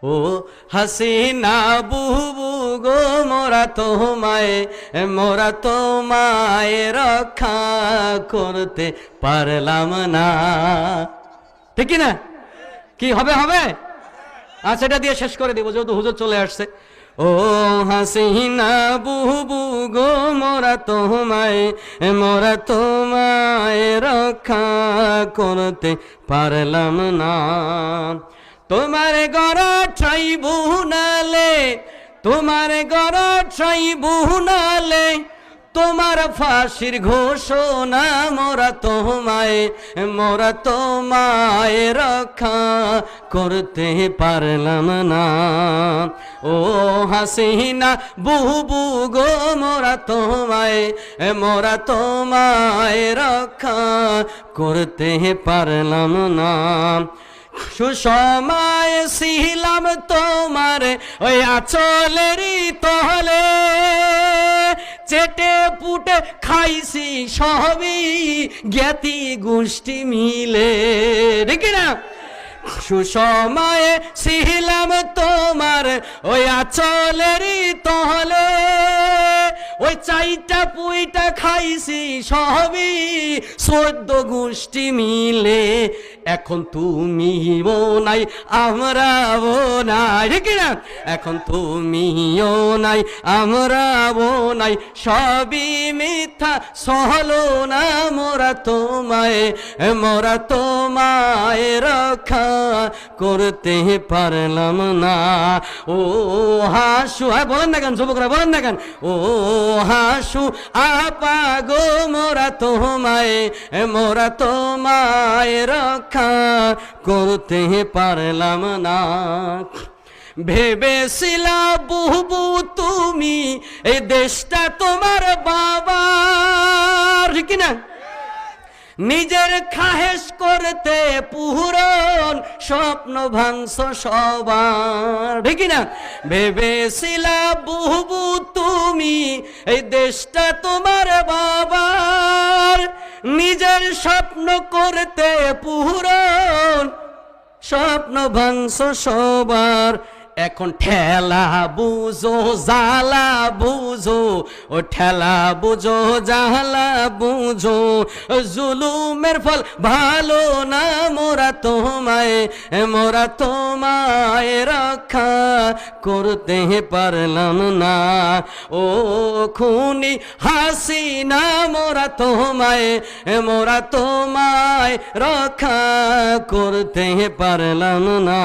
ও হাসিনা বুবু গো মোরা তোমায় রক্ষা করতে পারলাম না। ঠিক না? কি হবে হবে? আচ্ছা, এটা দিয়ে শেষ করে দিব যেহেতু হুজুর চলে আসছে। ও হাসিনা বুবু গো মোরা তোমায় রক্ষা করতে পারলাম না। তোমার গড়া ট্রাইব্যুনালে তোমার ফাঁসির ঘোষণা মোরা তোমায় রক্ষা করতে পারলাম না। ও হাসিনা বুবু গো মোরা তোমায় রক্ষা করতে পারলাম না। সুসময় ছিলাম তোমার ওই আঁচলেরই তলে, চেটে পুটে খাইছি সবই জ্ঞাতি গোষ্ঠী মিলে। ঠিক না? সুসময়ে ছিলাম তোমার ওই আঁচলেরই তলে, ওই চাইটা পুইটা খাইছি সবই 14 গোষ্ঠী মিলে। এখন তুমিও নাই আমরাও নাই। ঠিক না? এখন তুমিও নাই আমরাও নাই, সবই মিথ্যা ছলনা। মোরা তোমায় রক্ষা করতে পারলাম না। ও হাসু, বলেন না কেন যুবকরা, বলেন না কেন? ও হাসু আপা গো মোরা তোমায় রক্ষা করতে পারলাম না। ভেবেছিলা বুবু তুমি এই দেশটা তোমার বাবার। ঠিক না? নিজের খাহেশ করতে পূরণ স্বপ্ন ভাঙছ সবার। ঠিক না? ভেবেছিলা বুবু তুমি এই দেশটা তোমার বাবার, নিজের স্বপ্ন করতে পূরণ স্বপ্ন ভাঙছ সবার। এখন ঠেলা বুঝো জ্বালা বুঝো, ও ঠেলা বুঝো জ্বালা বুঝো, জুলুমের ফল ভালো না। মোরা তোমায় রক্ষা করতে পারলাম না। ও খুনি হাসিনা মোরা তোমায় রক্ষা করতে পারলাম না।